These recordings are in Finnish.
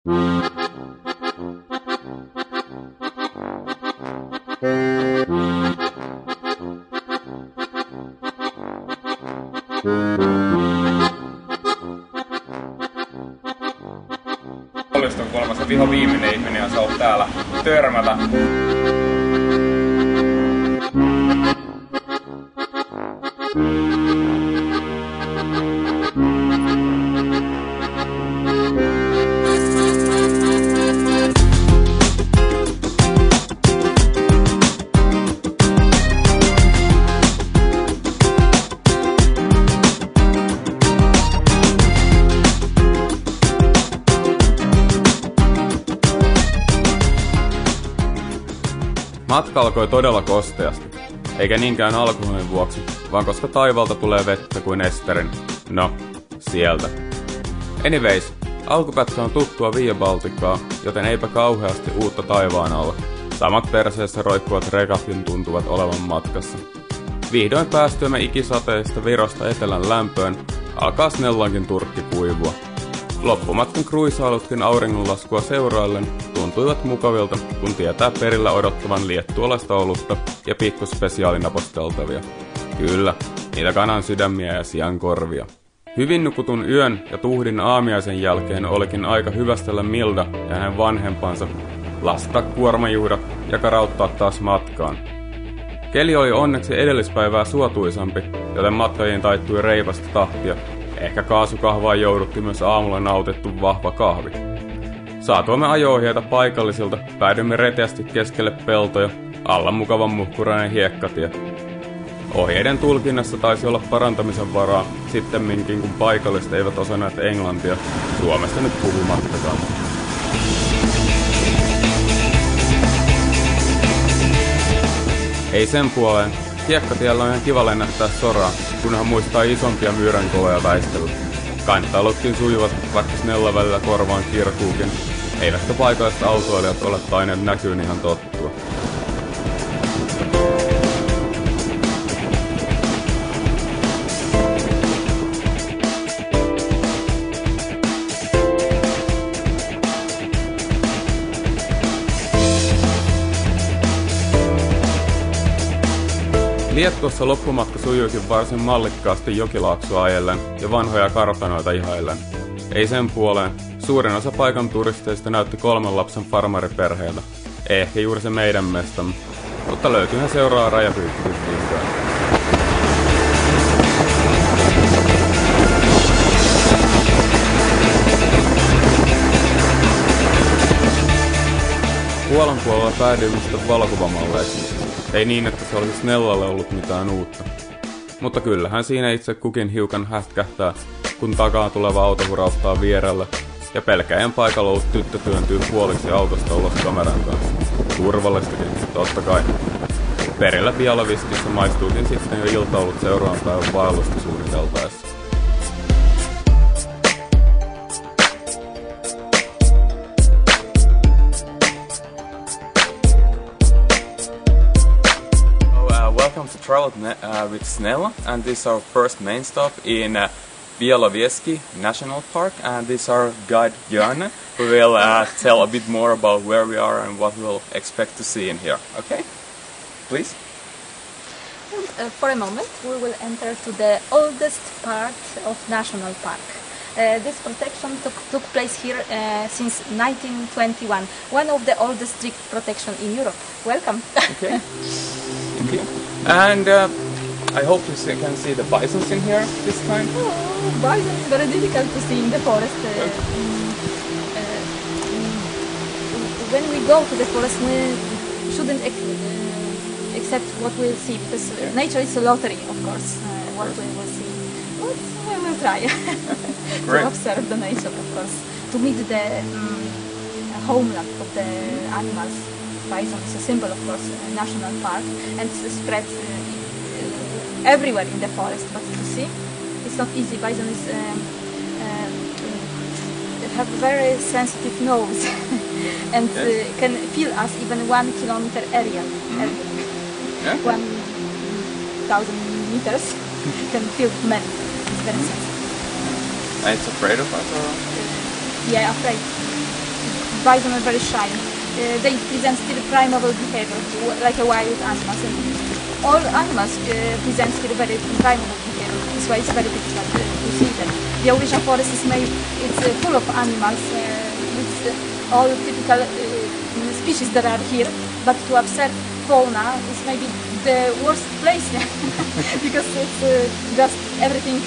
Holliston kolmas ja vihoviimeinen ihminen ja sä oot täällä törmätä. Matka alkoi todella kosteasti, eikä niinkään alkoholin vuoksi, vaan koska taivaalta tulee vettä kuin Esterin. No, sieltä. Anyways, alkupätkä on tuttua Via Balticaa, joten eipä kauheasti uutta taivaan alla. Samat perseessä roikkuvat rekatkin tuntuvat olevan matkassa. Vihdoin päästyämme ikisateista Virosta etelän lämpöön, alkaa Snellankin turkki kuivua. Loppumatkan kruisailutkin auringonlaskua seuraillen tuntuivat mukavilta, kun tietää perillä odottavan liettualaista olutta ja pikkuspesiaalinaposteltavia. Kyllä, niitä kanan sydämiä ja sian korvia. Hyvin nukutun yön ja tuhdin aamiaisen jälkeen olikin aika hyvästellä Milda ja hänen vanhempansa, lastaa kuormajuhdat ja karauttaa taas matkaan. Keli oli onneksi edellispäivää suotuisampi, joten matkajiin taittui reipasta tahtia. Ehkä kaasukahvaan joudutti myös aamulla nautettu vahva kahvi. Saatuamme ajo-ohjeita paikallisilta, päädyimme reteästi keskelle peltoja, alla mukavan muhkurainen hiekkatie. Ohjeiden tulkinnassa taisi olla parantamisen varaa, sittemminkin kun paikalliset eivät osanneet englantia, Suomesta nyt puhumattakaan. Ei sen puoleen, hiekkatiellä on ihan kiva lennähtää soraan, kunhan muistaa isompia myyränkoleja väistellä. Kanttailutkin sujuvat, vaikka Snella välillä korvaan kirkuukin, eivätkä paikalliset autoilijat ole taineet näkyyn ihan tottua. Liettuassa loppumatka sujuikin varsin mallikkaasti jokilaaksoa ajellen ja vanhoja kartanoita ihaillen. Ei sen puoleen, suurin osa paikan turisteista näytti 3 lapsen farmariperheeltä. Ei ehkä juuri se meidän mestamme, mutta löytyyhän seuraa rajapyykkikin vihdoin. Puolan puolella päädyimme sitten valokuvamalleiksi. Ei niin, että se olisi Snellalle ollut mitään uutta. Mutta kyllähän siinä itse kukin hiukan hätkähtää, kun takaa tuleva auto hurauttaa vierelle, ja pelkäjän paikalla ollut tyttö työntyy puoliksi autosta ulos kameran kanssa. Turvallistakin, totta kai. Perillä Bialoviskissa maistuukin sitten jo iltaulut seuraavan päivän vaellusta suunniteltaessa. Welcome to Travel with Snella, and this is our first main stop in Białowieski National Park, and this is our guide Björn, who will tell a bit more about where we are and what we'll expect to see in here. Okay? Please? For a moment we will enter to the oldest part of National Park. This protection took place here since 1921, one of the oldest strict protection in Europe. Welcome! Okay. Thank you. And I hope you can see the bisons in here this time. Oh, bison is very difficult to see in the forest. When we go to the forest, we shouldn't accept what we'll see, because nature is a lottery, of course, what we will see. But we will try to observe the nature, of course, to meet the homeland of the animals. Bison is a symbol, of course, national park, and spreads everywhere in the forest. But to see, it's not easy. Bison is have very sensitive nose, and can feel us even 1 kilometer area. 1,000 meters can feel men. It's very sensitive. And it's afraid of us, or? Yeah, afraid. bison are very shy. They present still primeval behavior, like a wild animals. And all animals present still very primeval behavior. That's why it's very difficult to see them. The Orisha forest is full of animals with all typical species that are here. But to observe fauna is maybe the worst place because it's just everything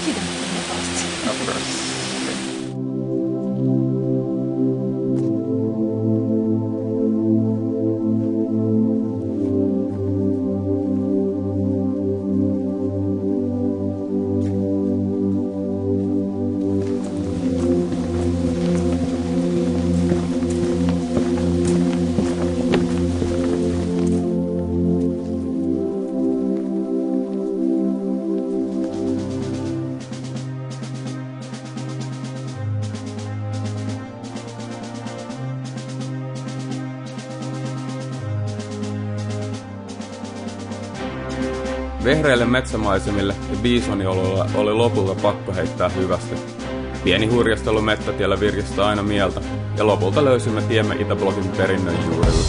hidden in the forest. Of course. Vehreille metsämaisemille ja bisonioluilla oli lopulta pakko heittää hyvästi. Pieni hurjastelu mettätiellä virkistää aina mieltä, ja lopulta löysimme tiemme Itäblogin perinnön juurille.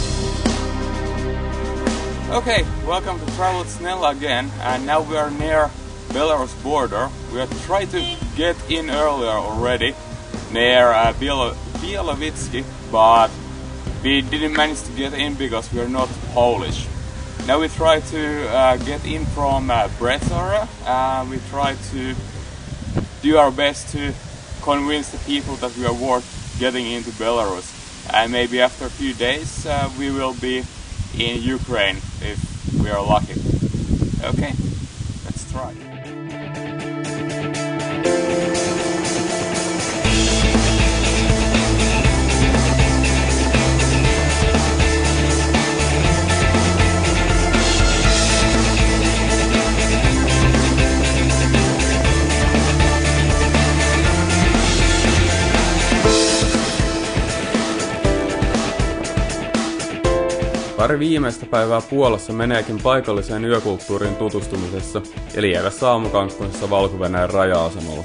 Okay, welcome to Travel Snella again, and now we are near Belarus border. We have tried to get in earlier already, near Bielovitski, but we didn't manage to get in because we are not Polish. Now we try to get in from Brezara. We try to do our best to convince the people that we are worth getting into Belarus. And maybe after a few days we will be in Ukraine if we are lucky. Okay, let's try. Pari viimeistä päivää Puolassa meneekin paikalliseen yökulttuuriin tutustumisessa ja lievässä aamukankkuisessa Valko-Venäjän raja-asemalla.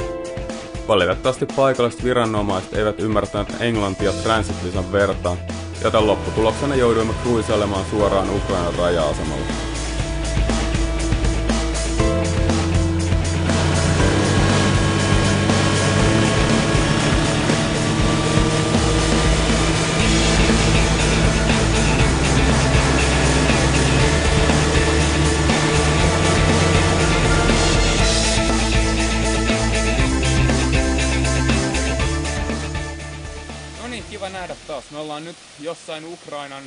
Valitettavasti paikalliset viranomaiset eivät ymmärtäneet englantia transit-visan vertaan, joten lopputuloksena jouduimme kruisailemaan suoraan Ukrainan raja-asemalla. Kiva nähdä taas. Me ollaan nyt jossain Ukrainan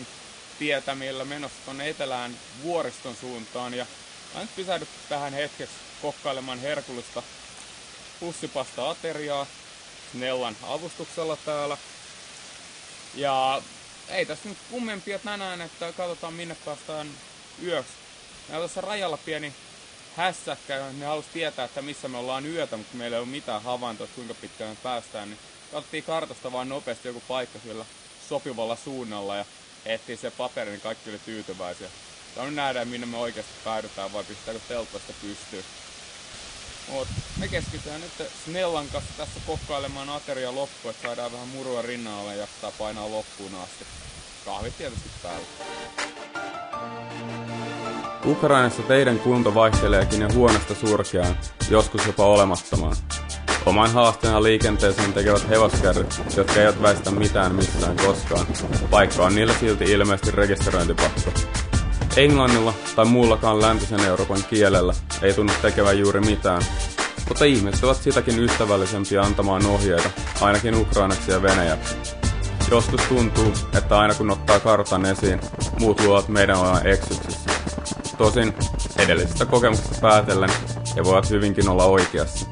tietämillä menossa tonne etelään vuoriston suuntaan ja mä nyt pysähdy tähän hetkeksi kokkailemaan herkullista pussipasta-ateriaa Snellan avustuksella täällä. Ja ei tässä nyt kummempia tänään, että katsotaan minne päästään yöksi. Meillä on tässä rajalla pieni hässäkkä ja ne halusi tietää, että missä me ollaan yötä, mutta meillä ei ole mitään havaintoa, kuinka pitkään me päästään. Niin katsottiin kartasta vaan nopeasti joku paikka sillä sopivalla suunnalla ja ehtii se paperi, niin kaikki oli tyytyväisiä. Ja nyt nähdään, minne me oikeasti päädytään vai pistetäänkö telttaista pystyyn. Me keskitytään nyt Snellan kanssa tässä kokkailemaan ateria loppuun, että saadaan vähän murua rinnalle ja jaksaa painaa loppuun asti. Kahvit tietysti päällä. Ukrainassa teidän kunto vaihteleekin jo huonosta surkeaan, joskus jopa olemattomaan. Oman haasteena liikenteeseen tekevät hevoskärryt, jotka eivät väistä mitään missään koskaan. Paikka on niillä silti ilmeisesti rekisteröintipakko. Englannilla tai muullakaan läntisen Euroopan kielellä ei tunnu tekevän juuri mitään, mutta ihmiset ovat sitäkin ystävällisempiä antamaan ohjeita, ainakin ukrainaksi ja venäjäksi. Joskus tuntuu, että aina kun ottaa kartan esiin, muut luovat meidän olevan eksyksissä. Tosin edellisestä kokemuksesta päätellen he voivat hyvinkin olla oikeassa.